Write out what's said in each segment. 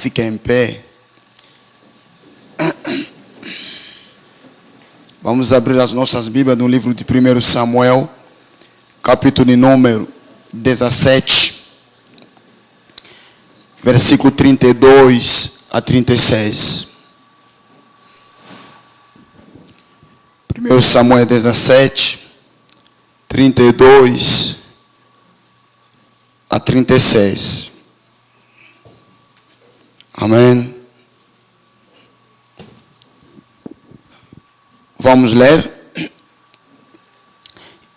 ficar em pé. Vamos abrir as nossas Bíblias no livro de 1 Samuel, capítulo de número 17, versículo 32 a 36. 1 Samuel 17, 32 a 36. Amém. Vamos ler.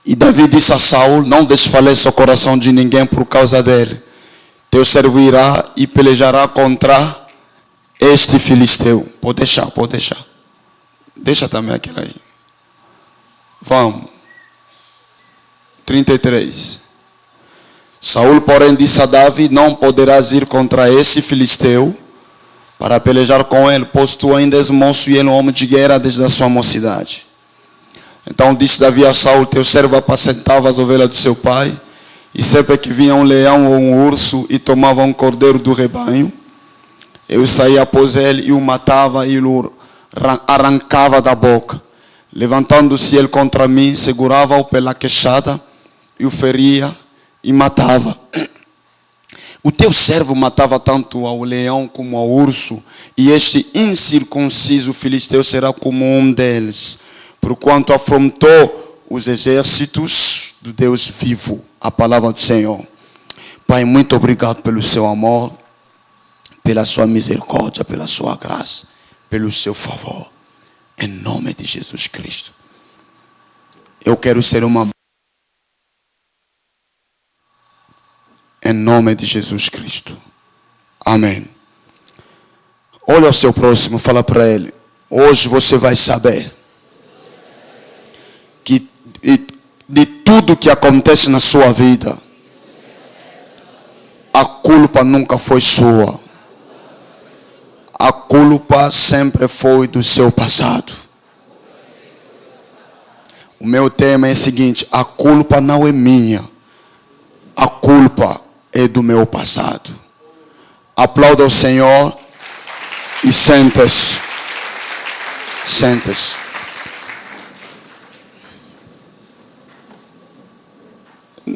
E Davi disse a Saul: não desfaleça o coração de ninguém por causa dele. Teu servo irá e pelejará contra este filisteu. Pode deixar, pode deixar. Deixa também aquele aí. Vamos. 33. Saul, porém, disse a Davi: não poderás ir contra esse filisteu para pelejar com ele, pois tu ainda és moço e ele é um homem de guerra desde a sua mocidade. Então disse Davi a Saul: teu servo apacentava as ovelhas do seu pai, e sempre que vinha um leão ou um urso e tomava um cordeiro do rebanho, eu saía após ele e o matava e o arrancava da boca. Levantando-se ele contra mim, segurava-o pela queixada e o feria e matava. O teu servo matava tanto ao leão como ao urso, e este incircunciso filisteu será como um deles, porquanto afrontou os exércitos do Deus vivo. A palavra do Senhor. Pai, muito obrigado pelo seu amor, pela sua misericórdia, pela sua graça, pelo seu favor. Em nome de Jesus Cristo. Eu quero ser uma... Em nome de Jesus Cristo. Amém. Olha o seu próximo, fala para ele: hoje você vai saber que de tudo que acontece na sua vida, a culpa nunca foi sua. A culpa sempre foi do seu passado. O meu tema é o seguinte: a culpa não é minha. A culpa é do meu passado. Aplauda o Senhor e senta-se. Senta-se.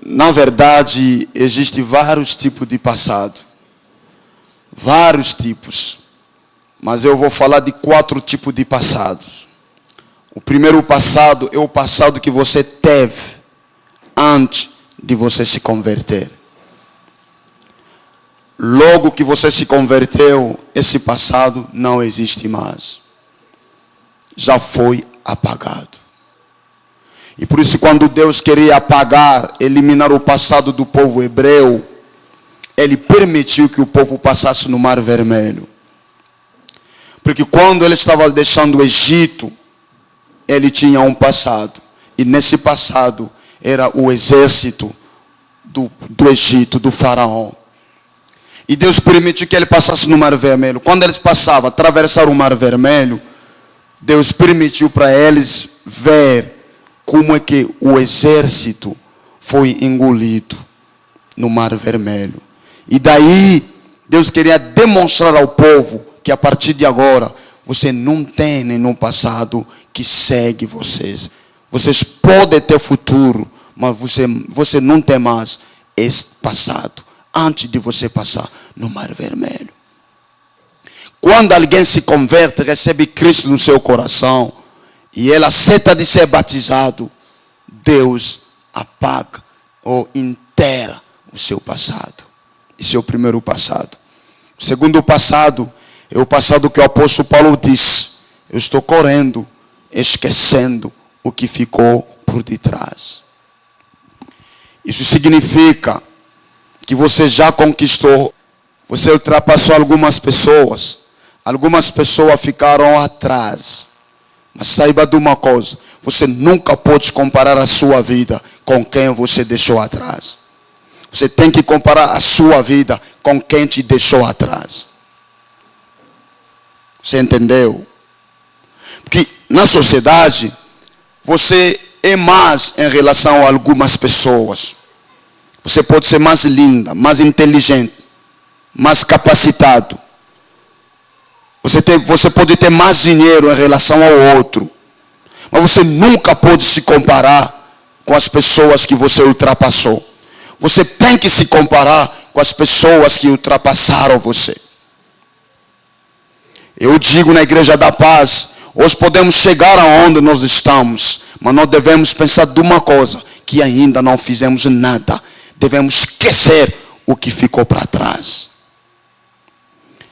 Na verdade, existem vários tipos de passado. Vários tipos. Mas eu vou falar de 4 tipos de passados. O primeiro passado é o passado que você teve antes de você se converter. Logo que você se converteu, esse passado não existe mais. Já foi apagado. E por isso, quando Deus queria apagar, eliminar o passado do povo hebreu, Ele permitiu que o povo passasse no Mar Vermelho. Porque quando ele estava deixando o Egito, ele tinha um passado. E nesse passado era o exército do Egito, do faraó. E Deus permitiu que ele passasse no Mar Vermelho. Quando eles passavam, atravessaram o Mar Vermelho, Deus permitiu para eles ver como é que o exército foi engolido no Mar Vermelho. E daí, Deus queria demonstrar ao povo que a partir de agora, você não tem nenhum passado que segue vocês. Vocês podem ter futuro, mas você não tem mais esse passado, antes de você passar no Mar Vermelho. Quando alguém se converte, recebe Cristo no seu coração, e ele aceita de ser batizado, Deus apaga ou enterra o seu passado. Esse é o primeiro passado. O segundo passado é o passado que o apóstolo Paulo disse: eu estou correndo, esquecendo o que ficou por detrás. Isso significa que você já conquistou, você ultrapassou algumas pessoas ficaram atrás. Mas saiba de uma coisa: você nunca pode comparar a sua vida com quem você deixou atrás. Você tem que comparar a sua vida com quem te deixou atrás. Você entendeu? Porque na sociedade, você é mais em relação a algumas pessoas. Você pode ser mais linda, mais inteligente, mais capacitado. Você pode ter mais dinheiro em relação ao outro, mas você nunca pode se comparar com as pessoas que você ultrapassou. Você tem que se comparar com as pessoas que ultrapassaram você. Eu digo na Igreja da Paz, hoje podemos chegar aonde nós estamos, mas nós devemos pensar de uma coisa, que ainda não fizemos nada. Devemos esquecer o que ficou para trás.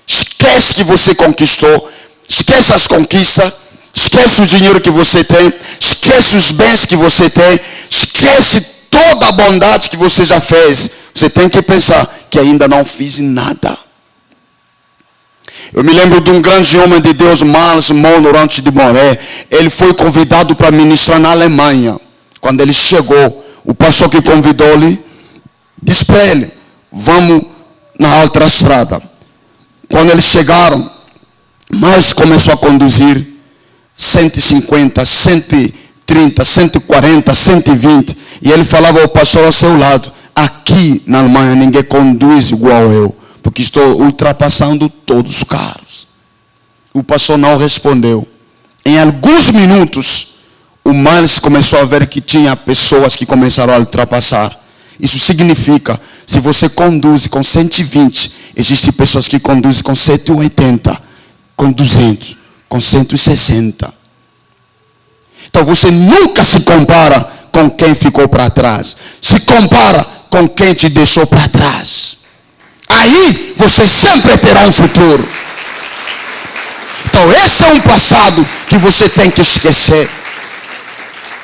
Esquece que você conquistou, esquece as conquistas, esquece o dinheiro que você tem, esquece os bens que você tem, esquece toda a bondade que você já fez. Você tem que pensar que ainda não fiz nada. Eu me lembro de um grande homem de Deus, Miles Monroe, antes de morrer. Ele foi convidado para ministrar na Alemanha. Quando ele chegou, o pastor que convidou ele disse para ele: vamos na outra estrada. Quando eles chegaram, Miles começou a conduzir 150, 130, 140, 120. E ele falava ao pastor ao seu lado: aqui na Alemanha ninguém conduz igual eu, porque estou ultrapassando todos os carros. O pastor não respondeu. Em alguns minutos, o Miles começou a ver que tinha pessoas que começaram a ultrapassar. Isso significa, se você conduz com 120, existem pessoas que conduzem com 180, com 200, com 160. Então você nunca se compara com quem ficou para trás. Se compara com quem te deixou para trás. Aí você sempre terá um futuro. Então esse é um passado que você tem que esquecer.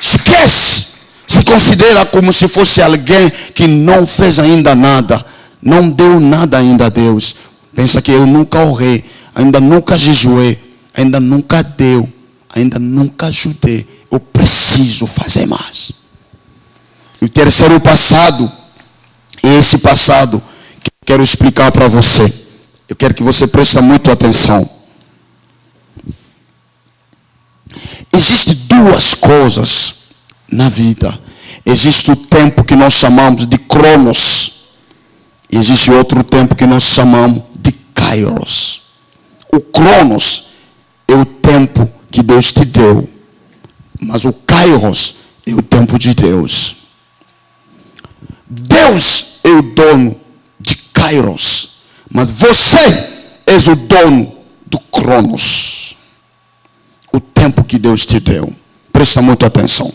Esquece. Se considera como se fosse alguém que não fez ainda nada. Não deu nada ainda a Deus. Pensa que eu nunca orei, ainda nunca jejuei, ainda nunca deu, ainda nunca ajudei. Eu preciso fazer mais. E o terceiro passado, é esse passado que eu quero explicar para você. Eu quero que você preste muito atenção. Existem duas coisas na vida. Existe o tempo que nós chamamos de Cronos. E existe outro tempo que nós chamamos de Kairos. O Cronos é o tempo que Deus te deu. Mas o Kairos é o tempo de Deus. Deus é o dono de Kairos. Mas você és o dono do Cronos. O tempo que Deus te deu. Presta muita atenção.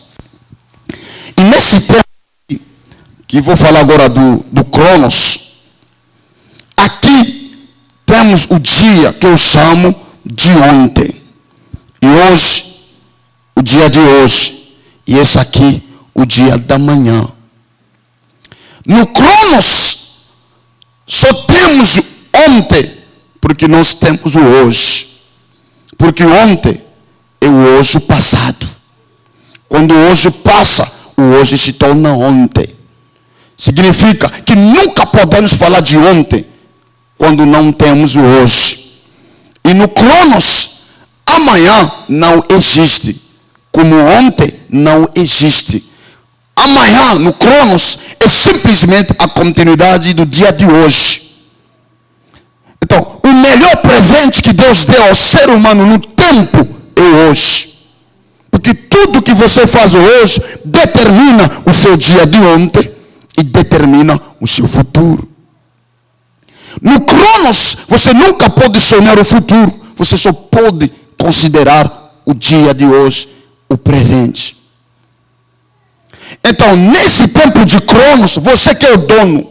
E nesse tempo que vou falar agora do Cronos, aqui temos o dia que eu chamo de ontem. E hoje, o dia de hoje. E esse aqui, o dia da manhã. No Cronos, só temos ontem, porque nós temos o hoje. Porque ontem é o hoje passado. Quando o hoje passa, o hoje se torna ontem. Significa que nunca podemos falar de ontem quando não temos o hoje. E no Cronos, amanhã não existe. Como ontem não existe. Amanhã no Cronos é simplesmente a continuidade do dia de hoje. Então, o melhor presente que Deus deu ao ser humano no tempo é o hoje. Porque tudo que você faz hoje determina o seu dia de ontem e determina o seu futuro. No Cronos, você nunca pode sonhar o futuro. Você só pode considerar o dia de hoje, o presente. Então, nesse tempo de Cronos, você que é o dono.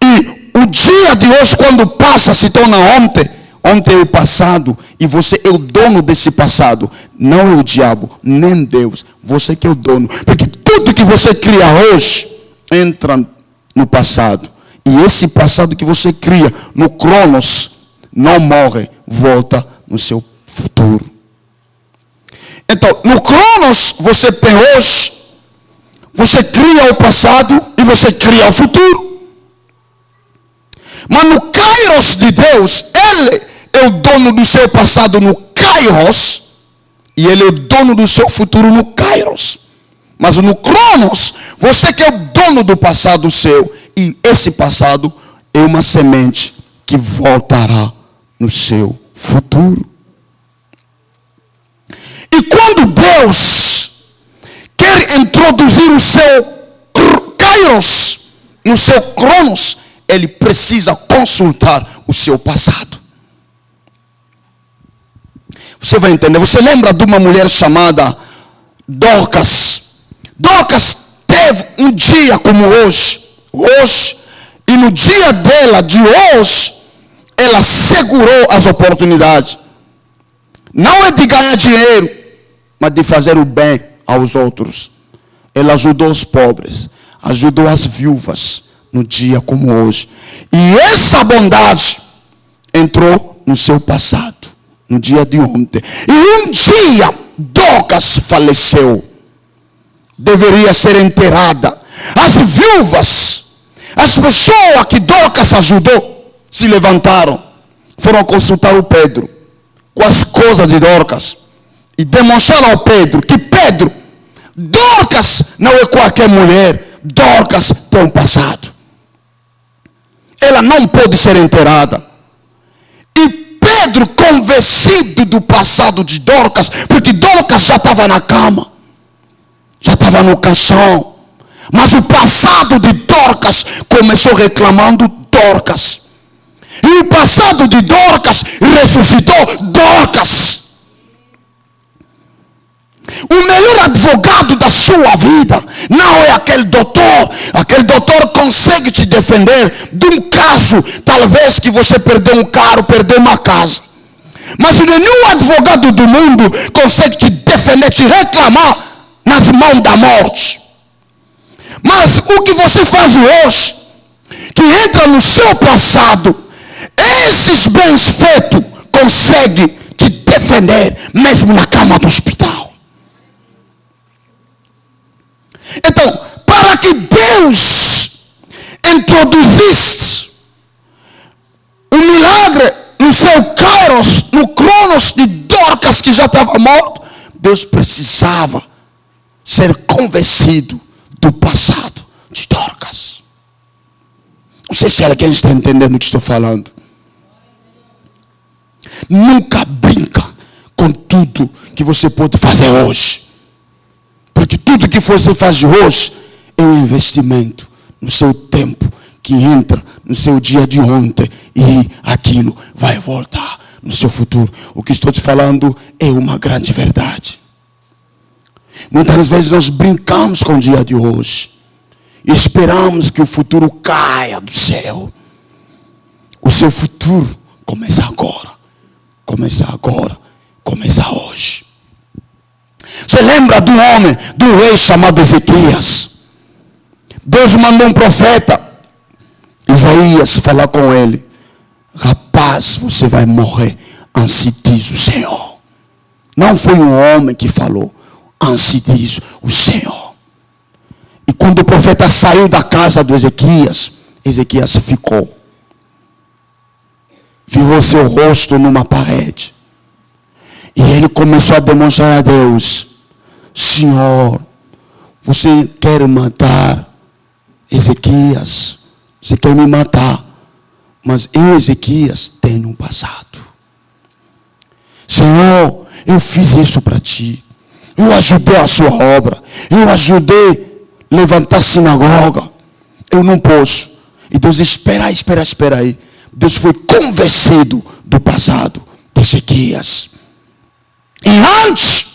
E o dia de hoje, quando passa, se torna ontem. Ontem é o passado. E você é o dono desse passado. Não é o diabo, nem Deus. Você que é o dono. Porque tudo que você cria hoje entra no passado. E esse passado que você cria no Cronos não morre, volta no seu futuro. Então, no Cronos você tem hoje, você cria o passado e você cria o futuro. Mas no Kairos de Deus, Ele é o dono do seu passado no Kairos e Ele é o dono do seu futuro no Kairos. Mas no Cronos, você que é o dono do passado seu, e esse passado é uma semente que voltará no seu futuro. E quando Deus quer introduzir o seu Kairos no seu Cronos, ele precisa consultar o seu passado. Você vai entender. Você lembra de uma mulher chamada Dorcas? Dorcas teve um dia como hoje, e no dia dela, de hoje, ela segurou as oportunidades. Não é de ganhar dinheiro, mas de fazer o bem aos outros. Ela ajudou os pobres, ajudou as viúvas no dia como hoje. E essa bondade entrou no seu passado, no dia de ontem. E um dia Dorcas faleceu. Deveria ser enterrada. As viúvas, as pessoas que Dorcas ajudou, se levantaram, foram consultar o Pedro com as coisas de Dorcas e demonstraram ao Pedro que Pedro, Dorcas não é qualquer mulher. Dorcas tem um passado. Ela não pode ser enterrada. E Pedro, convencido do passado de Dorcas, porque Dorcas já estava na cama, já estava no caixão, mas o passado de Dorcas começou reclamando Dorcas. E o passado de Dorcas ressuscitou Dorcas. O melhor advogado da sua vida não é aquele doutor. Aquele doutor consegue te defender de um caso, talvez que você perdeu um carro, perdeu uma casa. Mas nenhum advogado do mundo consegue te defender, te reclamar nas mãos da morte. Mas o que você faz hoje, que entra no seu passado, esses bens feitos conseguem te defender mesmo na cama do hospital. Então, para que Deus introduzisse o milagre no seu Kairos, no Cronos de Dorcas, que já estava morto, Deus precisava ser convencido do passado de Dorcas. Não sei se alguém está entendendo o que estou falando. Nunca brinca com tudo que você pode fazer hoje. Porque tudo que você faz hoje é um investimento no seu tempo que entra no seu dia de ontem, e aquilo vai voltar no seu futuro. O que estou te falando é uma grande verdade. Muitas vezes nós brincamos com o dia de hoje e esperamos que o futuro caia do céu. O seu futuro começa agora. Começa agora. Começa hoje. Você lembra do homem, do rei chamado Ezequias? Deus mandou um profeta, Isaías, falar com ele. Rapaz, você vai morrer, assim diz o Senhor. Não foi um homem que falou, assim diz o Senhor. E quando o profeta saiu da casa do Ezequias, Ezequias ficou. Virou seu rosto numa parede. E ele começou a demonstrar a Deus: Senhor, você quer matar Ezequias? Você quer me matar? Mas eu, Ezequias, tenho um passado. Senhor, eu fiz isso para ti. Eu ajudei a sua obra. Eu ajudei a levantar a sinagoga. Eu não posso. E Deus, espera aí. Deus foi convencido do passado de Ezequias. E antes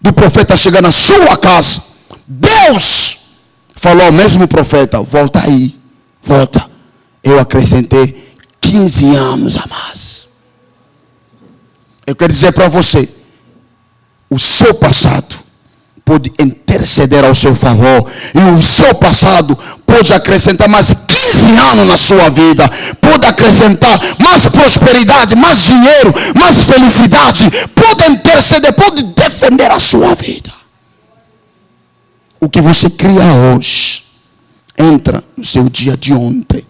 do profeta chegar na sua casa, Deus falou ao mesmo profeta: volta aí, volta. Eu acrescentei 15 anos a mais. Eu quero dizer para você, o seu passado pode interceder ao seu favor. E o seu passado pode acrescentar mais 15 anos na sua vida. Pode acrescentar mais prosperidade, mais dinheiro, mais felicidade. Pode interceder, pode defender a sua vida. O que você cria hoje entra no seu dia de ontem,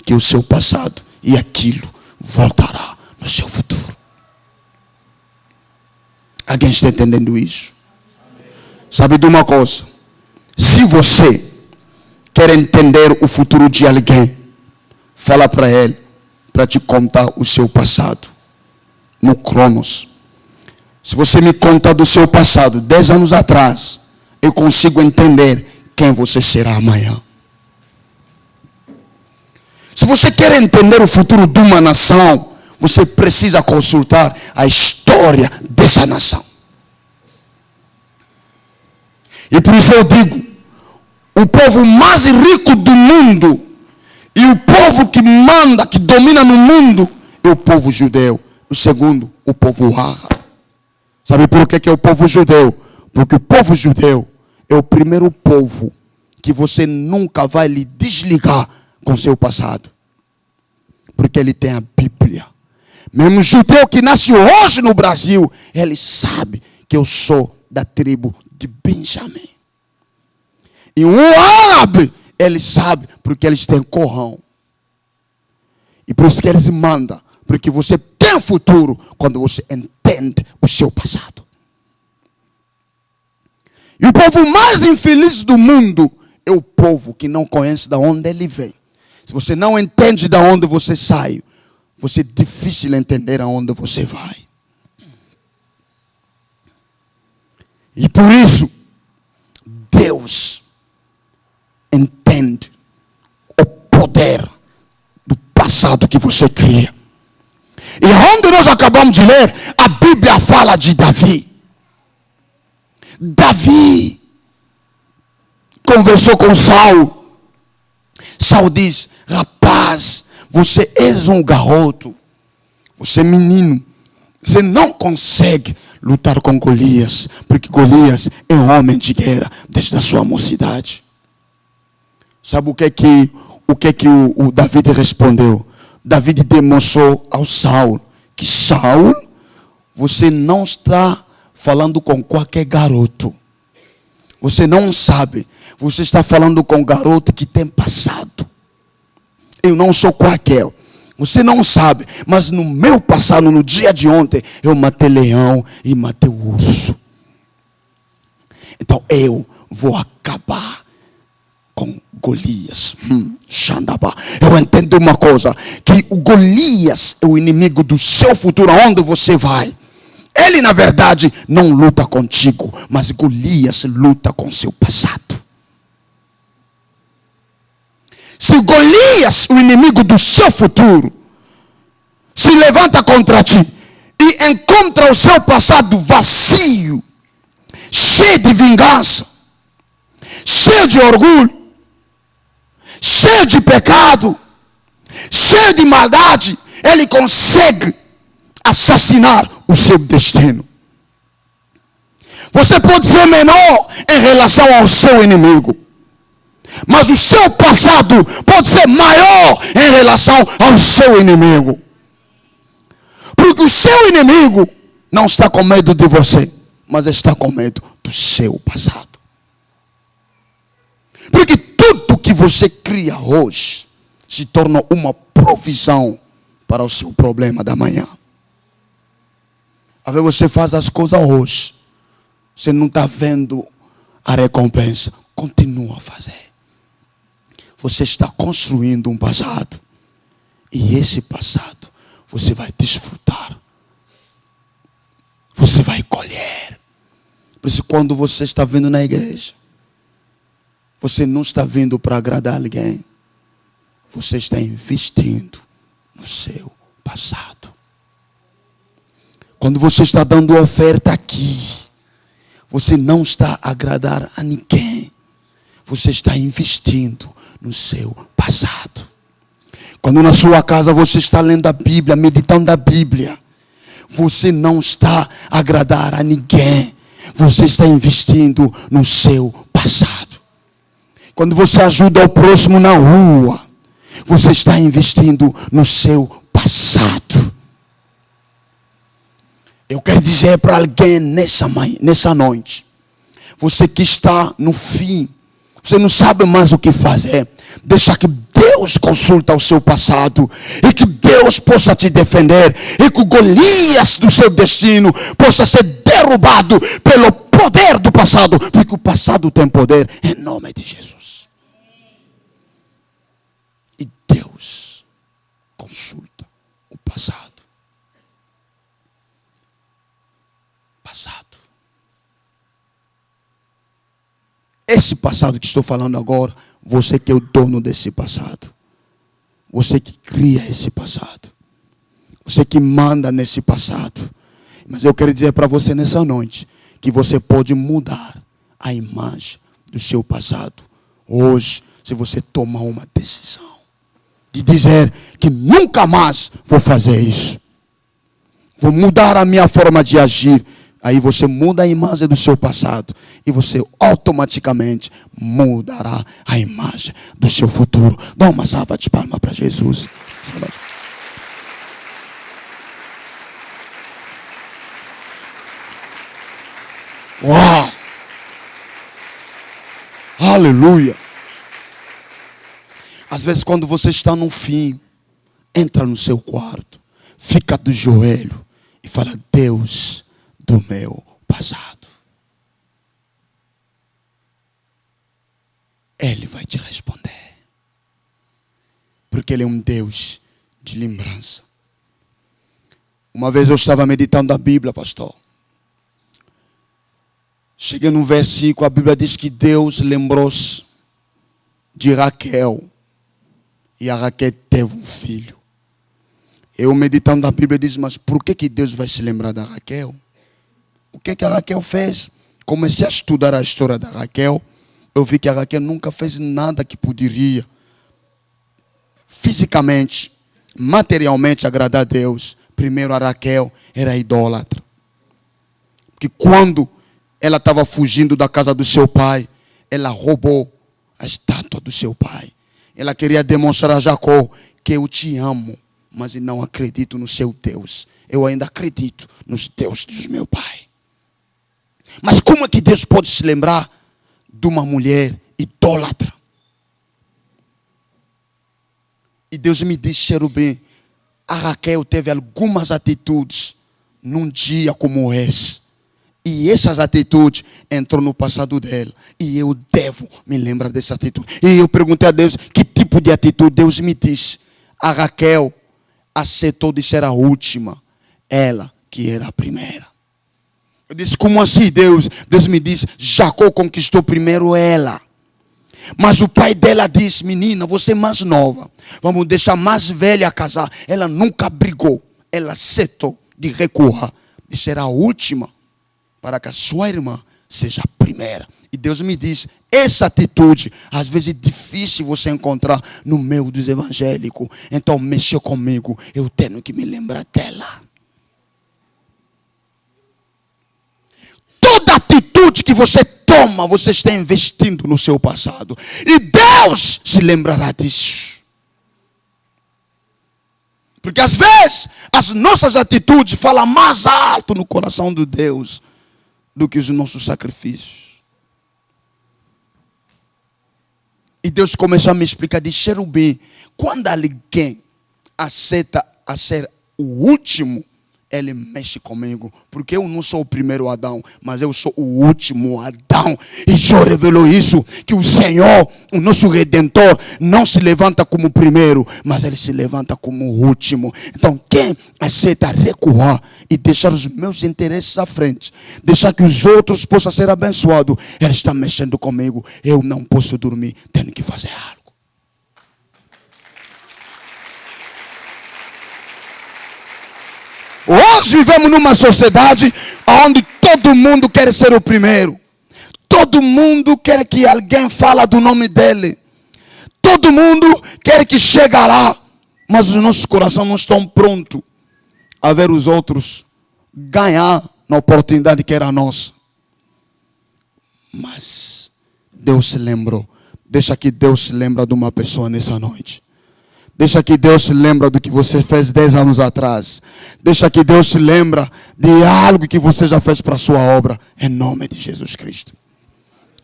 que é o seu passado, e aquilo voltará no seu futuro. Alguém está entendendo isso? Sabe de uma coisa? Se você quer entender o futuro de alguém, fala para ele, para te contar o seu passado. no Cronos. Se você me conta do seu passado, 10 anos atrás, eu consigo entender quem você será amanhã. Se você quer entender o futuro de uma nação, você precisa consultar a história dessa nação. E por isso eu digo, o povo mais rico do mundo e o povo que manda, que domina no mundo, é o povo judeu. O segundo, o povo árabe. Sabe por que é o povo judeu? Porque o povo judeu é o primeiro povo que você nunca vai lhe desligar com seu passado. Porque ele tem a Bíblia. Mesmo o judeu que nasce hoje no Brasil, ele sabe que eu sou da tribo de Benjamim. E um árabe, ele sabe porque eles têm Corão. E por isso que eles mandam. Porque você tem futuro quando você entende o seu passado. E o povo mais infeliz do mundo é o povo que não conhece de onde ele vem. Se você não entende de onde você sai, você é difícil entender aonde você vai. E por isso, Deus entende o poder do passado que você cria. E onde nós acabamos de ler, a Bíblia fala de Davi. Davi conversou com Saul. Saul diz: rapaz, você és um garoto, você é menino, você não consegue lutar com Golias, porque Golias é um homem de guerra desde a sua mocidade. Sabe o que o Davi respondeu? Davi demonstrou ao Saul que Saul, você não está falando com qualquer garoto. Você não sabe. Você está falando com um garoto que tem passado. Eu não sou qualquer. Você não sabe. Mas no meu passado, no dia de ontem, eu matei leão e matei o urso. Então eu vou acabar com Golias. Eu entendo uma coisa, que o Golias é o inimigo do seu futuro, aonde você vai. Ele na verdade não luta contigo, mas Golias luta com seu passado. Se Golias, o inimigo do seu futuro, se levanta contra ti e encontra o seu passado vazio, cheio de vingança, cheio de orgulho, cheio de pecado, cheio de maldade, ele consegue assassinar o seu destino. Você pode ser menor em relação ao seu inimigo, mas o seu passado pode ser maior em relação ao seu inimigo. Porque o seu inimigo não está com medo de você, mas está com medo do seu passado. Porque tudo que você cria hoje se torna uma provisão para o seu problema da manhã. Às vezes você faz as coisas hoje, você não está vendo a recompensa. Continua a fazer. Você está construindo um passado. E esse passado você vai desfrutar. Você vai colher. Por isso, quando você está vindo na igreja, você não está vindo para agradar alguém. Você está investindo no seu passado. Quando você está dando oferta aqui, você não está a agradar a ninguém. Você está investindo no seu passado. Quando na sua casa você está lendo a Bíblia, meditando a Bíblia, você não está a agradar a ninguém. Você está investindo no seu passado. Quando você ajuda o próximo na rua, você está investindo no seu passado. Eu quero dizer para alguém nessa noite, você que está no fim, você não sabe mais o que fazer, deixa que Deus consulta o seu passado, e que Deus possa te defender, e que o Golias do seu destino possa ser derrubado pelo poder do passado, porque o passado tem poder, em nome de Jesus. E Deus consulta o passado. esse passado que estou falando agora, você que é o dono desse passado. Você que cria esse passado. Você que manda nesse passado. Mas eu quero dizer para você nessa noite que você pode mudar a imagem do seu passado hoje, se você tomar uma decisão de dizer que nunca mais vou fazer isso. Vou mudar a minha forma de agir. Aí você muda a imagem do seu passado e você automaticamente mudará a imagem do seu futuro. Dá uma salva de palmas para Jesus. Uau! Aleluia! Às vezes quando você está no fim, entra no seu quarto, fica do joelho e fala: Deus do meu passado. Ele vai te responder. Porque Ele é um Deus de lembrança. Uma vez eu estava meditando a Bíblia, pastor. Cheguei num versículo, a Bíblia diz que Deus lembrou-se de Raquel. E a Raquel teve um filho. Eu meditando a Bíblia disse: mas por que Deus vai se lembrar da Raquel? O que a Raquel fez? Comecei a estudar a história da Raquel. Eu vi que a Raquel nunca fez nada que poderia fisicamente, materialmente agradar a Deus. Primeiro, a Raquel era idólatra. Que quando ela estava fugindo da casa do seu pai, ela roubou a estátua do seu pai. Ela queria demonstrar a Jacó que eu te amo, mas eu não acredito no seu Deus. Eu ainda acredito nos deuses do meu pai. Mas como é que Deus pode se lembrar de uma mulher idólatra? E Deus me disse, cherubim, a Raquel teve algumas atitudes num dia como esse. E essas atitudes entrou no passado dela. E eu devo me lembrar dessa atitude. E eu perguntei a Deus, que tipo de atitude? Deus me disse, a Raquel aceitou de ser a última. Ela que era a primeira. Eu disse, como assim, Deus? Deus me disse, Jacó conquistou primeiro ela. Mas o pai dela disse, menina, você é mais nova. Vamos deixar mais velha casar. Ela nunca brigou. Ela aceitou de recuar, de ser a última, para que a sua irmã seja a primeira. E Deus me diz, essa atitude, às vezes é difícil você encontrar no meio dos evangélicos. Então, mexeu comigo, eu tenho que me lembrar dela. Toda atitude que você toma, você está investindo no seu passado. E Deus se lembrará disso. Porque às vezes, as nossas atitudes falam mais alto no coração de Deus do que os nossos sacrifícios. E Deus começou a me explicar de cherubim. Quando alguém aceita a ser o último, ele mexe comigo. Porque eu não sou o primeiro Adão, mas eu sou o último Adão. E Jó revelou isso, que o Senhor, o nosso Redentor, não se levanta como o primeiro, mas ele se levanta como o último. Então quem aceita recuar e deixar os meus interesses à frente, deixar que os outros possam ser abençoados, ele está mexendo comigo. Eu não posso dormir, tenho que fazer algo. Hoje vivemos numa sociedade onde todo mundo quer ser o primeiro. Todo mundo quer que alguém fale do nome dele. Todo mundo quer que chegue lá. Mas os nossos corações não estão prontos a ver os outros ganhar na oportunidade que era nossa. Mas Deus se lembrou. Deixa que Deus se lembre de uma pessoa nessa noite. Deixa que Deus se lembre do que você fez 10 anos atrás. Deixa que Deus se lembre de algo que você já fez para a sua obra. Em nome de Jesus Cristo.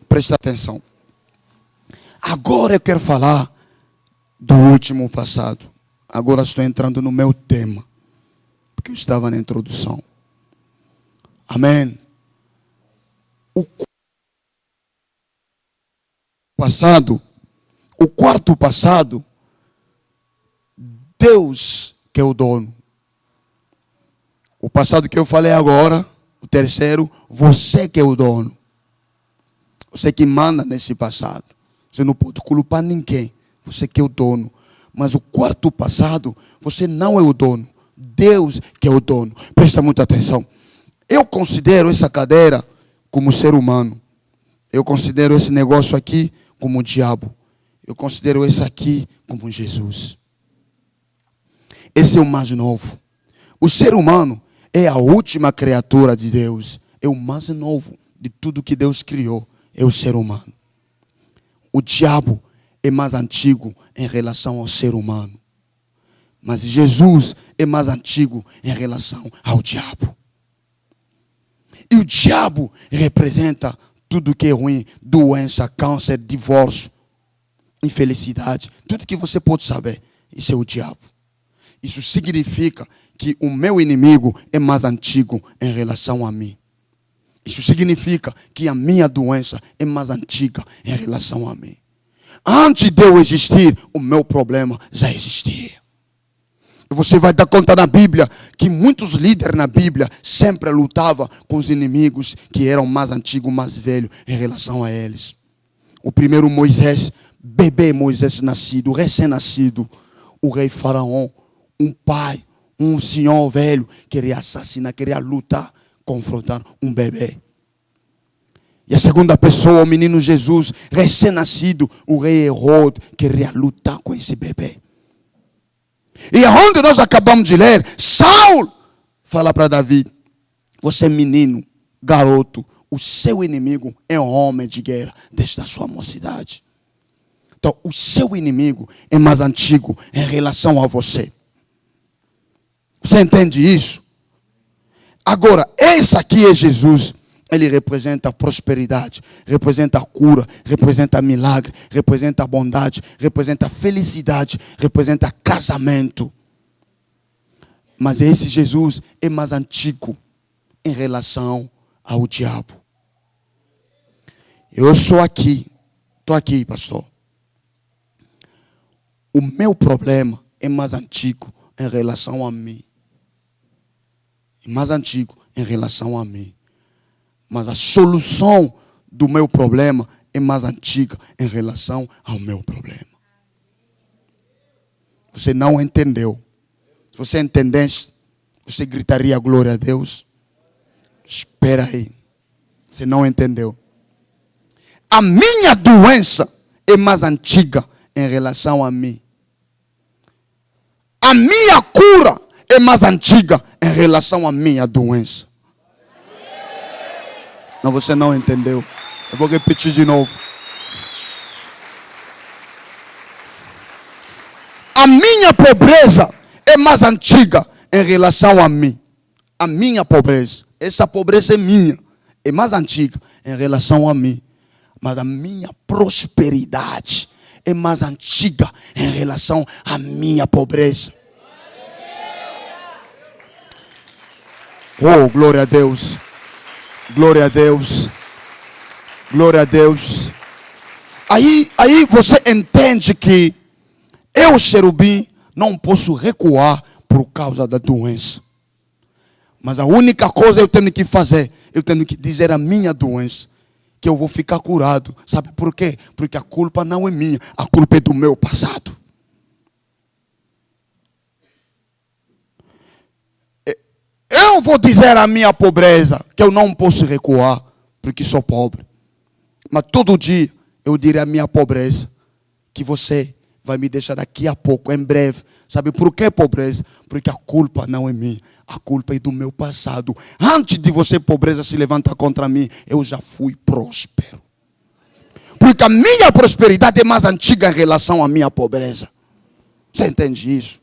Presta atenção. Agora eu quero falar do último passado. Agora estou entrando no meu tema. Porque eu estava na introdução. Amém. O quarto passado, Deus que é o dono. O passado que eu falei agora, o terceiro, você que é o dono. Você que manda nesse passado. Você não pode culpar ninguém. Você que é o dono. Mas o quarto passado, você não é o dono. Deus que é o dono. Presta muita atenção. Eu considero essa cadeira como ser humano. Eu considero esse negócio aqui como o diabo. Eu considero esse aqui como Jesus. Esse é o mais novo. O ser humano é a última criatura de Deus. É o mais novo de tudo que Deus criou. É o ser humano. O diabo é mais antigo em relação ao ser humano. Mas Jesus é mais antigo em relação ao diabo. E o diabo representa tudo que é ruim: doença, câncer, divórcio, infelicidade. Tudo que você pode saber, isso é o diabo. Isso significa que o meu inimigo é mais antigo em relação a mim. Isso significa que a minha doença é mais antiga em relação a mim. Antes de eu existir, o meu problema já existia. E você vai dar conta na Bíblia que muitos líderes na Bíblia sempre lutavam com os inimigos que eram mais antigos, mais velhos em relação a eles. O primeiro Moisés, bebê Moisés nascido, recém-nascido, o rei Faraó, um pai, um senhor velho, queria assassinar, queria lutar, confrontar um bebê. E a segunda pessoa, o menino Jesus, recém-nascido, o rei Herodes, queria lutar com esse bebê. E aonde nós acabamos de ler, Saul fala para Davi: você é menino, garoto, o seu inimigo é um homem de guerra desde a sua mocidade. Então, o seu inimigo é mais antigo em relação a você. Você entende isso? Agora, esse aqui é Jesus. Ele representa a prosperidade, representa a cura, representa milagre, representa a bondade, representa a felicidade, representa casamento. Mas esse Jesus é mais antigo em relação ao diabo. Eu sou aqui, estou aqui, pastor. O meu problema é mais antigo em relação a mim. É mais antigo em relação a mim. Mas a solução do meu problema é mais antiga em relação ao meu problema. Você não entendeu. Se você entendesse, você gritaria glória a Deus. Espera aí. Você não entendeu. A minha doença é mais antiga em relação a mim. A minha cura é mais antiga em relação à minha doença. Não, você não entendeu. Eu vou repetir de novo. A minha pobreza é mais antiga em relação a mim. A minha pobreza. Essa pobreza é minha. É mais antiga em relação a mim. Mas a minha prosperidade é mais antiga em relação à minha pobreza. Oh, glória a Deus. Glória a Deus. Glória a Deus. Aí você entende que eu, cherubim, não posso recuar por causa da doença. Mas a única coisa eu tenho que fazer, eu tenho que dizer a minha doença, que eu vou ficar curado. Sabe por quê? Porque a culpa não é minha, a culpa é do meu passado. Eu vou dizer a minha pobreza que eu não posso recuar, porque sou pobre. Mas todo dia eu direi a minha pobreza que você vai me deixar daqui a pouco, em breve. Sabe por que pobreza? Porque a culpa não é minha, a culpa é do meu passado. Antes de você, pobreza, se levantar contra mim, eu já fui próspero. Porque a minha prosperidade é mais antiga em relação à minha pobreza. Você entende isso?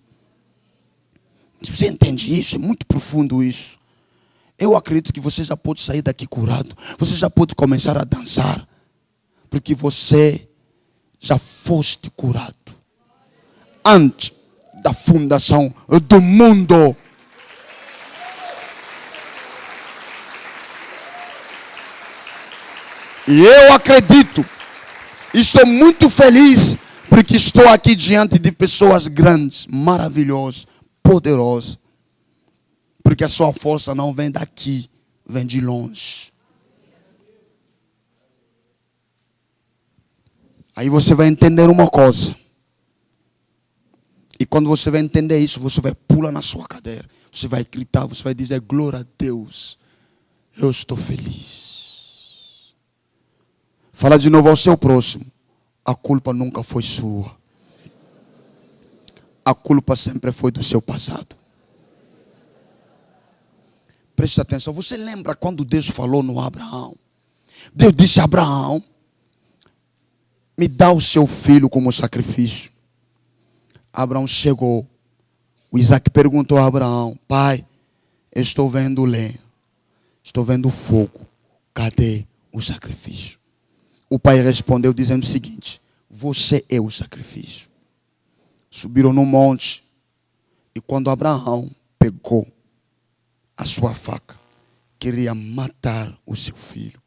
Você entende isso? É muito profundo isso. Eu acredito que você já pode sair daqui curado. Você já pode começar a dançar. Porque você já foste curado. Antes da fundação do mundo. E eu acredito. E estou muito feliz. Porque estou aqui diante de pessoas grandes, maravilhosas, poderoso, porque a sua força não vem daqui, vem de longe. Aí você vai entender uma coisa. E quando você vai entender isso, você vai pular na sua cadeira. Você vai gritar, você vai dizer, glória a Deus. Eu estou feliz. Fala de novo ao seu próximo. A culpa nunca foi sua. A culpa sempre foi do seu passado. Preste atenção. Você lembra quando Deus falou no Abraão? Deus disse a Abraão, me dá o seu filho como sacrifício. Abraão chegou. O Isaac perguntou a Abraão, pai, estou vendo lenha, estou vendo fogo, cadê o sacrifício? O pai respondeu dizendo o seguinte, você é o sacrifício. Subiram no monte e quando Abraão pegou a sua faca, queria matar o seu filho,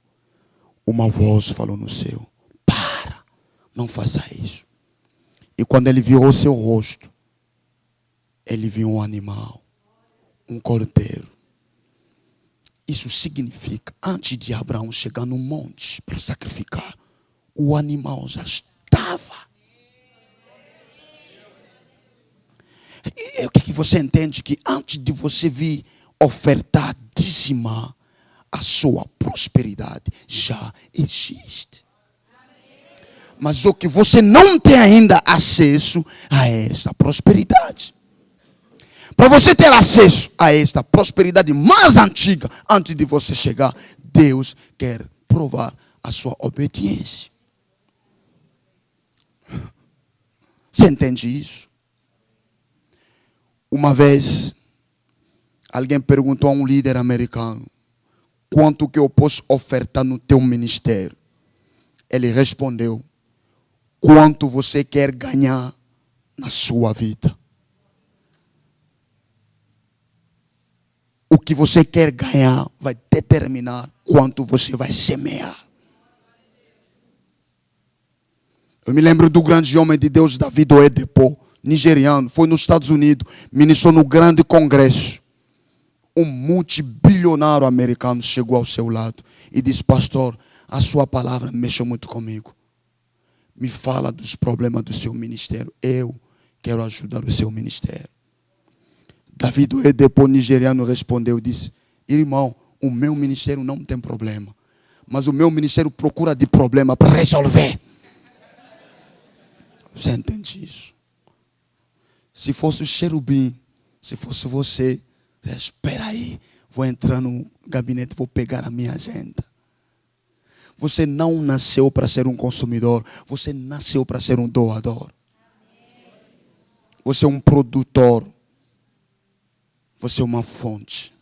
uma voz falou no céu, para, não faça isso. E quando ele virou seu rosto, ele viu um animal, um cordeiro. Isso significa, antes de Abraão chegar no monte para sacrificar, o animal já estava. E o que você entende? Que antes de você vir ofertar, dizimar, a sua prosperidade já existe. Mas o que você não tem ainda acesso a essa prosperidade. Para você ter acesso a esta prosperidade mais antiga, antes de você chegar, Deus quer provar a sua obediência. Você entende isso? Uma vez, alguém perguntou a um líder americano, quanto que eu posso ofertar no teu ministério? Ele respondeu, quanto você quer ganhar na sua vida? O que você quer ganhar vai determinar quanto você vai semear. Eu me lembro do grande homem de Deus, David Oyedepo, nigeriano, foi nos Estados Unidos, ministrou no grande congresso. Um multibilionário americano chegou ao seu lado e disse, pastor, a sua palavra mexeu muito comigo. Me fala dos problemas do seu ministério. Eu quero ajudar o seu ministério. David Oyedepo, nigeriano, respondeu e disse, irmão, o meu ministério não tem problema. Mas o meu ministério procura de problema para resolver. Você entende isso? Se fosse o Cherubim, se fosse você, espera aí, vou entrar no gabinete, vou pegar a minha agenda. Você não nasceu para ser um consumidor, você nasceu para ser um doador. Você é um produtor. Você é uma fonte.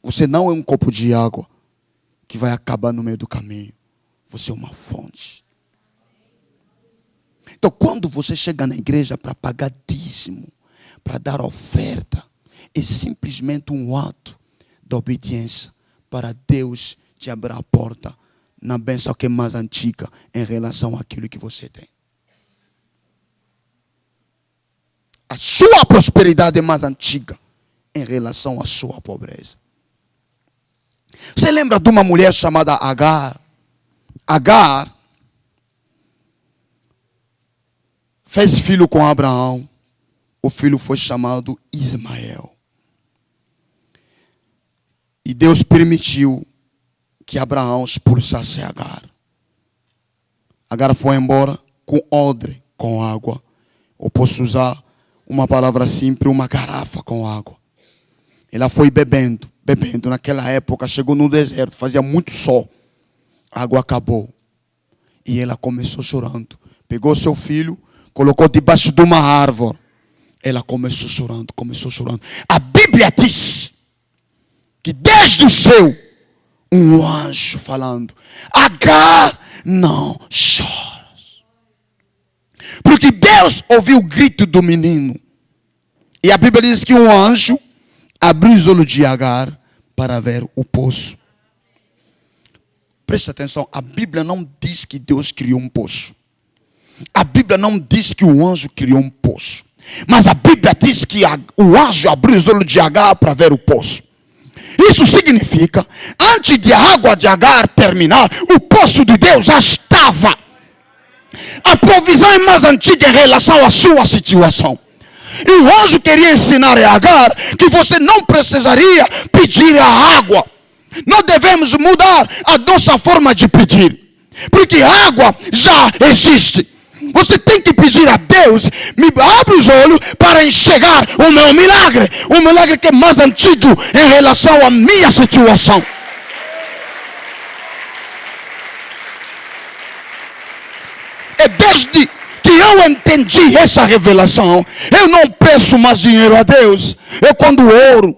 Você não é um copo de água que vai acabar no meio do caminho. Você é uma fonte. Então, quando você chega na igreja para pagar dízimo, para dar oferta, é simplesmente um ato de obediência para Deus te abrir a porta na bênção que é mais antiga em relação àquilo que você tem. A sua prosperidade é mais antiga em relação à sua pobreza. Você lembra de uma mulher chamada Agar? Agar fez filho com Abraão. O filho foi chamado Ismael. E Deus permitiu que Abraão expulsasse Agar. Agar foi embora com odre, com água. Eu posso usar uma palavra simples, uma garrafa com água. Ela foi bebendo. Naquela época chegou no deserto, fazia muito sol. A água acabou. E ela começou chorando. Pegou seu filho, colocou debaixo de uma árvore. Ela começou chorando. A Bíblia diz que desde o céu, um anjo falando, Agar, não chores. Porque Deus ouviu o grito do menino. E a Bíblia diz que um anjo abriu os olhos de Agar para ver o poço. Preste atenção, a Bíblia não diz que Deus criou um poço. A Bíblia não diz que o anjo criou um poço. Mas a Bíblia diz que o anjo abriu os olhos de Agar para ver o poço. Isso significa, antes de a água de Agar terminar, o poço de Deus já estava. A provisão é mais antiga em relação à sua situação. E o anjo queria ensinar a Agar que você não precisaria pedir a água. Nós devemos mudar a nossa forma de pedir, porque a água já existe. Você tem que pedir a Deus, me abre os olhos para enxergar o meu milagre. O milagre que é mais antigo em relação à minha situação. É desde que eu entendi essa revelação, eu não peço mais dinheiro a Deus. Eu quando oro,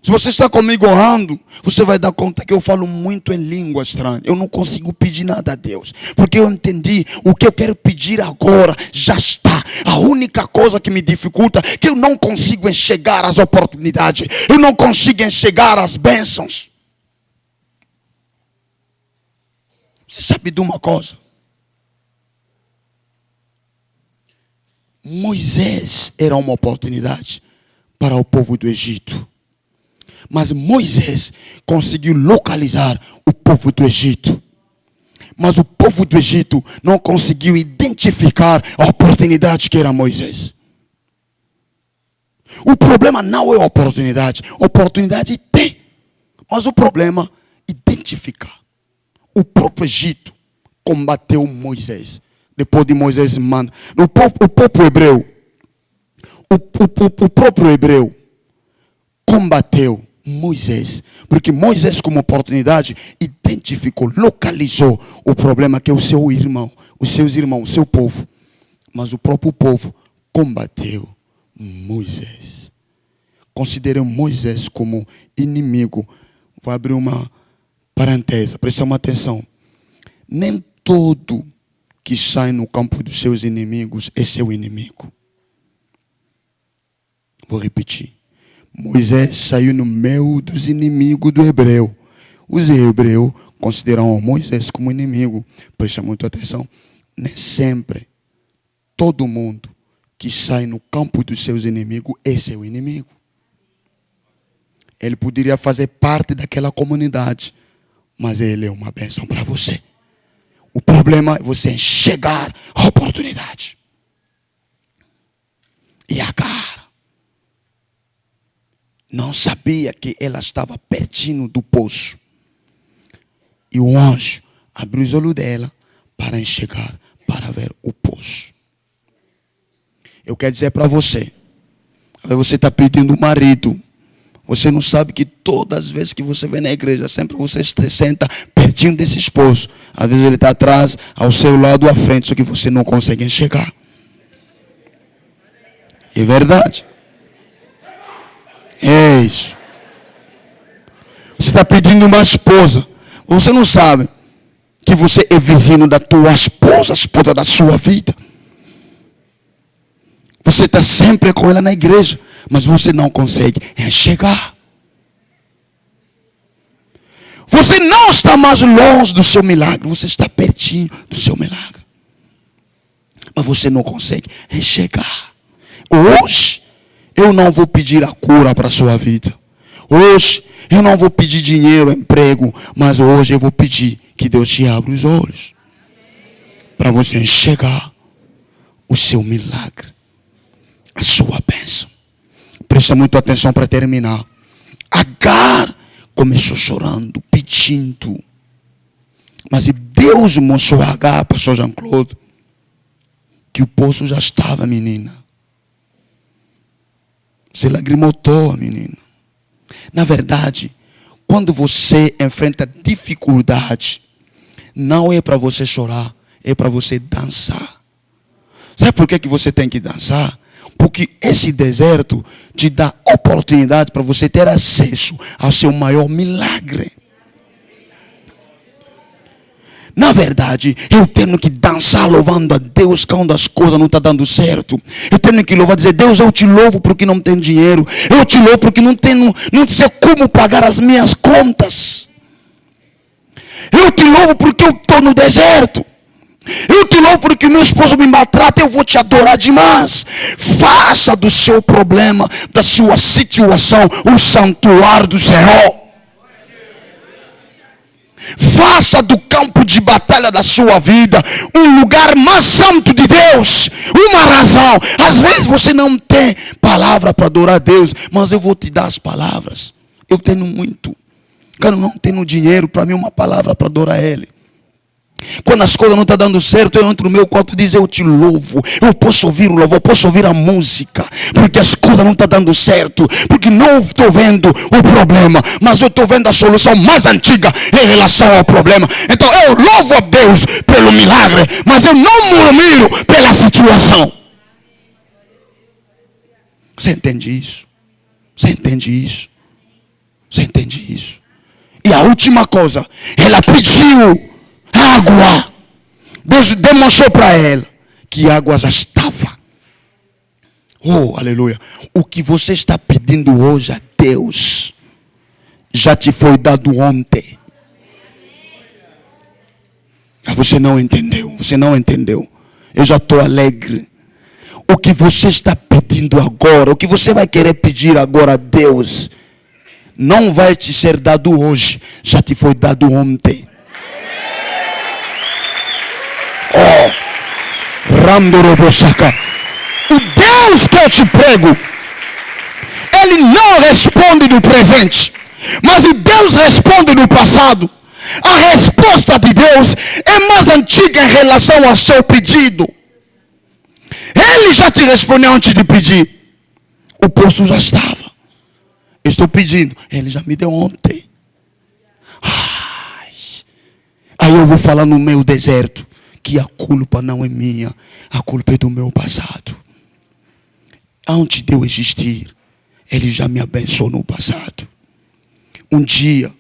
se você está comigo orando, você vai dar conta que eu falo muito em língua estranha. Eu não consigo pedir nada a Deus, porque eu entendi o que eu quero pedir agora já está. A única coisa que me dificulta é que eu não consigo enxergar as oportunidades. Eu não consigo enxergar as bênçãos. Você sabe de uma coisa? Moisés era uma oportunidade para o povo do Egito. Mas Moisés conseguiu localizar o povo do Egito. Mas o povo do Egito não conseguiu identificar a oportunidade que era Moisés. O problema não é a oportunidade. Oportunidade tem. Mas o problema é identificar. O próprio Egito combateu Moisés. Depois de Moisés manda. O próprio hebreu. O próprio hebreu combateu Moisés. Porque Moisés, como oportunidade, identificou, localizou o problema que é o seu irmão, os seus irmãos, o seu povo. Mas o próprio povo combateu Moisés. Consideram Moisés como inimigo. Vou abrir uma parêntese, presta atenção. Nem todo que sai no campo dos seus inimigos é seu inimigo. Vou repetir. Moisés saiu no meio dos inimigos do hebreu. Os hebreus consideram Moisés como inimigo. Presta muita atenção. Nem sempre todo mundo que sai no campo dos seus inimigos é seu inimigo. Ele poderia fazer parte daquela comunidade, mas ele é uma bênção para você. O problema é você enxergar a oportunidade. E Agar não sabia que ela estava pertinho do poço. E o anjo abriu os olhos dela para enxergar, para ver o poço. Eu quero dizer para você, você está pedindo um marido. Você não sabe que todas as vezes que você vem na igreja, sempre você se senta pertinho desse esposo. Às vezes ele está atrás, ao seu lado, à frente, só que você não consegue enxergar. É verdade. É isso. Você está pedindo uma esposa. Você não sabe que você é vizinho da tua esposa, a esposa da sua vida. Você está sempre com ela na igreja, mas você não consegue enxergar. Você não está mais longe do seu milagre, você está pertinho do seu milagre. Mas você não consegue enxergar. Hoje, eu não vou pedir a cura para a sua vida. Hoje, eu não vou pedir dinheiro, emprego, mas hoje eu vou pedir que Deus te abra os olhos. Para você enxergar o seu milagre, a sua bênção. Presta muita atenção para terminar. Agar começou chorando, pedindo. Mas Deus mostrou a Agar, pastor Jean-Claude, que o poço já estava, menina. Você lagrimotou, menina. Na verdade, quando você enfrenta dificuldade, não é para você chorar, é para você dançar. Sabe por que você tem que dançar? Porque esse deserto te dá oportunidade para você ter acesso ao seu maior milagre. Na verdade, eu tenho que dançar louvando a Deus quando as coisas não estão dando certo. Eu tenho que louvar, dizer, Deus, eu te louvo porque não tenho dinheiro. Eu te louvo porque não sei como pagar as minhas contas. Eu te louvo porque eu estou no deserto. Eu te louvo porque meu esposo me maltrata, eu vou te adorar demais. Faça do seu problema, da sua situação, o santuário do Senhor. Faça do campo de batalha da sua vida um lugar mais santo de Deus. Uma razão. Às vezes você não tem palavra para adorar a Deus, mas eu vou te dar as palavras. Eu tenho muito. Quando não tenho dinheiro, para mim uma palavra para adorar Ele. Quando as coisas não estão dando certo, eu entro no meu quarto e diz: eu te louvo. Eu posso ouvir o louvor, eu posso ouvir a música, porque as coisas não estão dando certo, porque não estou vendo o problema, mas eu estou vendo a solução mais antiga em relação ao problema. Então eu louvo a Deus pelo milagre, mas eu não murmuro pela situação. Você entende isso? Você entende isso? Você entende isso? E a última coisa, ela pediu água. Deus demonstrou para ela que a água já estava. Oh, aleluia. O que você está pedindo hoje a Deus já te foi dado ontem. Você não entendeu. Você não entendeu. Eu já estou alegre. O que você está pedindo agora, o que você vai querer pedir agora a Deus, não vai te ser dado hoje, já te foi dado ontem. Oh, Randorobosaka. O Deus que eu te prego, Ele não responde no presente, mas o Deus responde no passado. A resposta de Deus é mais antiga em relação ao seu pedido. Ele já te respondeu antes de pedir. O poço já estava. Estou pedindo. Ele já me deu ontem. Aí eu vou falar no meu deserto que a culpa não é minha, a culpa é do meu passado. Antes de eu existir, Ele já me abençoou no passado. Um dia,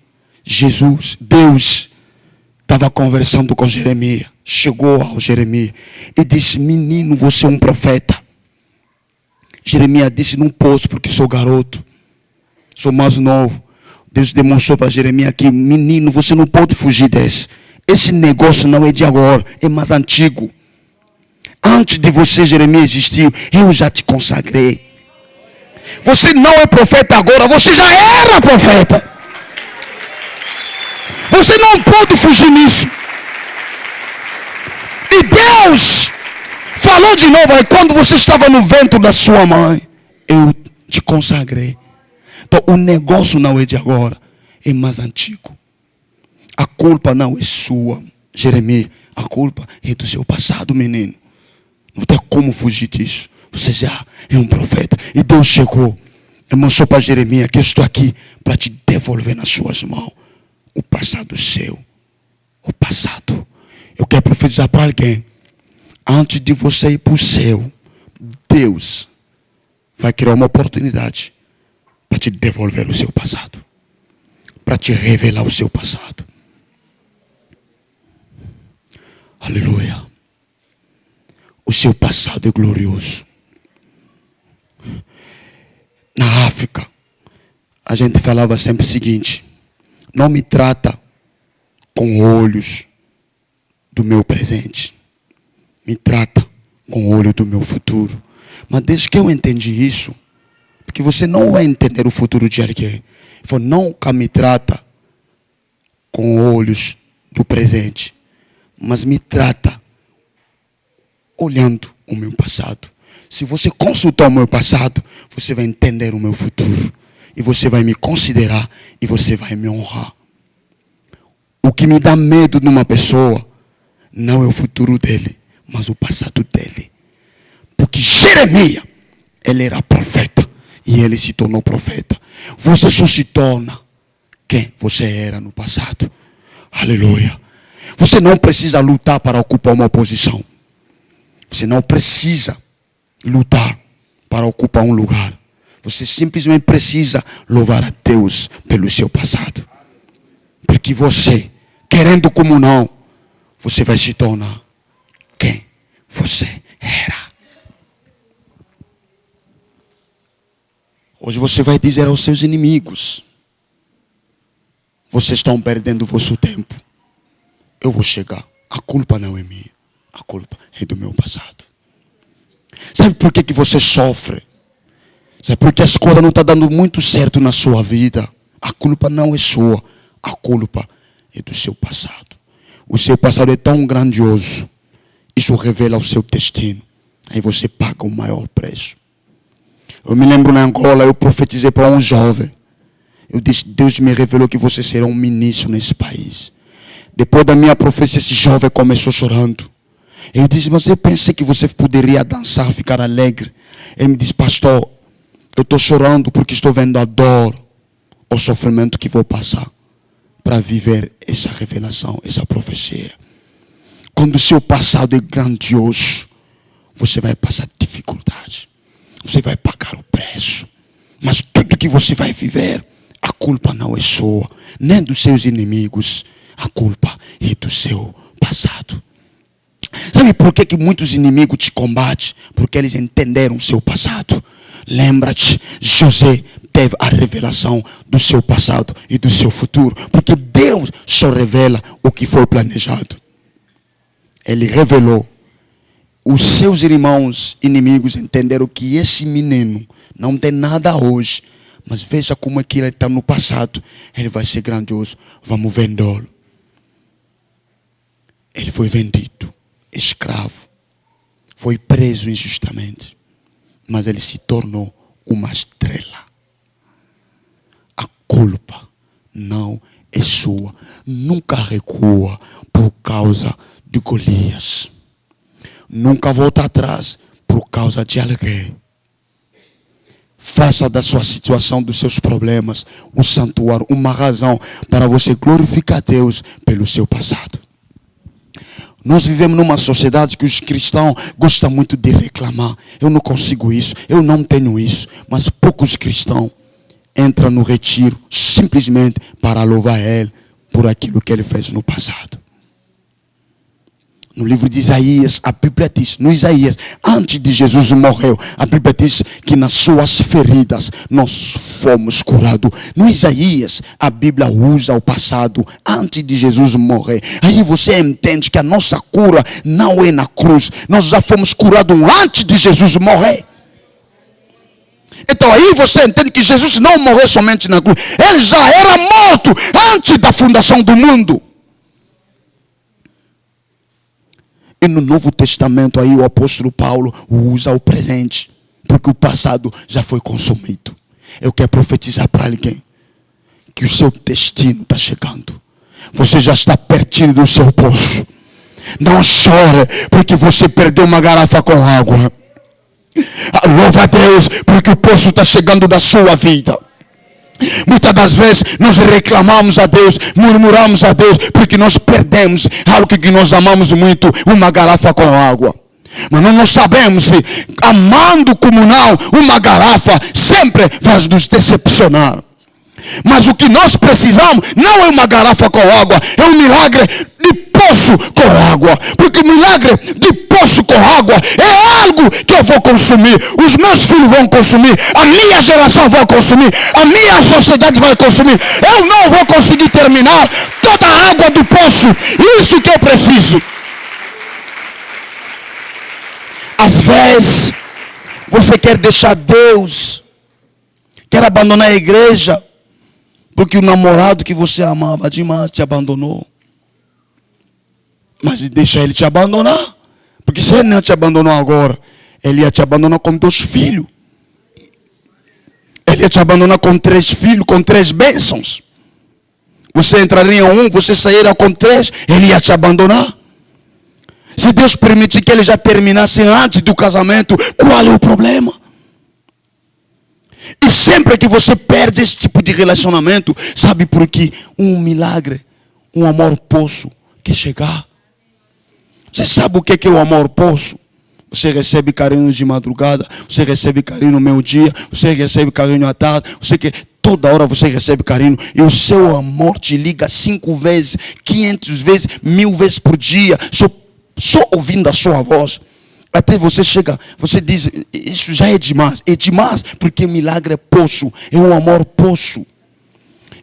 Deus estava conversando com Jeremias. Chegou ao Jeremias e disse: menino, você é um profeta. Jeremias disse: não posso porque sou garoto, sou mais novo. Deus demonstrou para Jeremias que: menino, você não pode fugir desse. Esse negócio não é de agora, é mais antigo. Antes de você, Jeremias, existir, eu já te consagrei. Você não é profeta agora, você já era profeta. Você não pode fugir nisso. E Deus falou de novo aí, quando você estava no ventre da sua mãe, eu te consagrei. Então o negócio não é de agora, é mais antigo. A culpa não é sua, Jeremias. A culpa é do seu passado, menino. Não tem como fugir disso. Você já é um profeta. E Deus chegou e mostrou para Jeremias que eu estou aqui para te devolver nas suas mãos o passado seu. O passado. Eu quero profetizar para alguém. Antes de você ir para o céu, Deus vai criar uma oportunidade para te devolver o seu passado. Para te revelar o seu passado. Aleluia. O seu passado é glorioso. Na África, a gente falava sempre o seguinte: não me trata com olhos do meu presente, me trata com o olho do meu futuro. Mas desde que eu entendi isso, porque você não vai entender o futuro de alguém, ele falou: nunca me trata com olhos do presente, mas me trata olhando o meu passado. Se você consultar o meu passado, você vai entender o meu futuro. E você vai me considerar e você vai me honrar. O que me dá medo numa pessoa não é o futuro dele, mas o passado dele. Porque Jeremias, ele era profeta e ele se tornou profeta. Você só se torna quem você era no passado. Aleluia. Você não precisa lutar para ocupar uma posição. Você não precisa lutar para ocupar um lugar. Você simplesmente precisa louvar a Deus pelo seu passado. Porque você, querendo como não, você vai se tornar quem você era. Hoje você vai dizer aos seus inimigos: vocês estão perdendo o vosso tempo. Eu vou chegar. A culpa não é minha. A culpa é do meu passado. Sabe por que você sofre? Sabe por que as coisas não estão dando muito certo na sua vida? A culpa não é sua. A culpa é do seu passado. O seu passado é tão grandioso. Isso revela o seu destino. Aí você paga o maior preço. Eu me lembro na Angola, eu profetizei para um jovem. Eu disse, Deus me revelou que você será um ministro nesse país. Depois da minha profecia, esse jovem começou chorando. Eu disse, mas eu pensei que você poderia dançar, ficar alegre. Ele me disse, pastor, eu estou chorando porque estou vendo a dor, o sofrimento que vou passar para viver essa revelação, essa profecia. Quando o seu passado é grandioso, você vai passar dificuldade. Você vai pagar o preço. Mas tudo que você vai viver, a culpa não é sua, nem dos seus inimigos. A culpa é do seu passado. Sabe por que muitos inimigos te combatem? Porque eles entenderam o seu passado. Lembra-te, José teve a revelação do seu passado e do seu futuro. Porque Deus só revela o que foi planejado. Ele revelou. Os seus irmãos inimigos entenderam que esse menino não tem nada hoje. Mas veja como é que ele está no passado. Ele vai ser grandioso. Vamos vendê-lo. Ele foi vendido. Escravo. Foi preso injustamente. Mas ele se tornou uma estrela. A culpa não é sua. Nunca recua por causa de Golias. Nunca volta atrás por causa de alguém. Faça da sua situação, dos seus problemas, um santuário, uma razão para você glorificar a Deus pelo seu passado. Nós vivemos numa sociedade que os cristãos gostam muito de reclamar. Eu não consigo isso, eu não tenho isso. Mas poucos cristãos entram no retiro simplesmente para louvar Ele por aquilo que Ele fez no passado. No livro de Isaías, a Bíblia diz, no Isaías, antes de Jesus morrer, a Bíblia diz que nas suas feridas nós fomos curados. No Isaías, a Bíblia usa o passado antes de Jesus morrer. Aí você entende que a nossa cura não é na cruz. Nós já fomos curados antes de Jesus morrer. Então aí você entende que Jesus não morreu somente na cruz. Ele já era morto antes da fundação do mundo. E no Novo Testamento aí o apóstolo Paulo usa o presente. Porque o passado já foi consumido. Eu quero profetizar para alguém que o seu destino está chegando. Você já está pertinho do seu poço. Não chore porque você perdeu uma garrafa com água. Louva a Deus porque o poço está chegando da sua vida. Muitas das vezes nós reclamamos a Deus, murmuramos a Deus, porque nós perdemos algo que nós amamos muito, uma garrafa com água. Mas nós não sabemos se amando como não, uma garrafa sempre vai nos decepcionar. Mas o que nós precisamos não é uma garrafa com água, é um milagre de poço com água. Porque o milagre de poço com água é algo que eu vou consumir. Os meus filhos vão consumir. A minha geração vai consumir. A minha sociedade vai consumir. Eu não vou conseguir terminar toda a água do poço. Isso que eu preciso. Às vezes, você quer deixar Deus, quer abandonar a igreja, porque o namorado que você amava demais te abandonou. Mas deixa ele te abandonar. Porque se ele não te abandonou agora, ele ia te abandonar com 2 filhos. Ele ia te abandonar com 3 filhos, com 3 bênçãos. Você entraria em 1, você sairia com 3, ele ia te abandonar. Se Deus permitir que ele já terminasse antes do casamento, qual é o problema? E sempre que você perde esse tipo de relacionamento, sabe por quê? Um milagre, um amor poço que chegar. Você sabe o que é o amor poço? Você recebe carinho de madrugada, você recebe carinho no meio-dia, você recebe carinho à tarde, você que toda hora você recebe carinho. E o seu amor te liga 5 vezes, 500 vezes, 1000 vezes por dia, só ouvindo a sua voz. Até você chega, você diz, isso já é demais. É demais porque o milagre é poço, é um amor poço.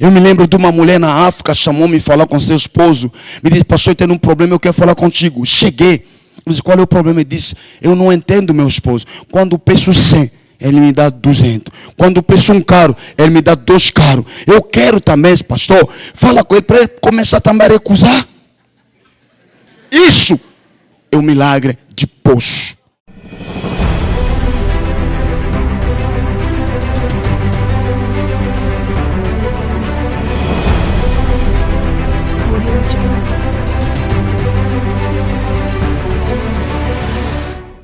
Eu me lembro de uma mulher na África, chamou-me falar com seu esposo. Me disse, pastor, eu tenho um problema, eu quero falar contigo. Cheguei. Eu disse, qual é o problema? Ele disse, eu não entendo meu esposo. Quando peço 100, Ele me dá 200. Quando peço um carro, ele me dá 2 carros. Eu quero também, pastor. Fala com ele para ele começar também a recusar. Isso é um milagre de poço.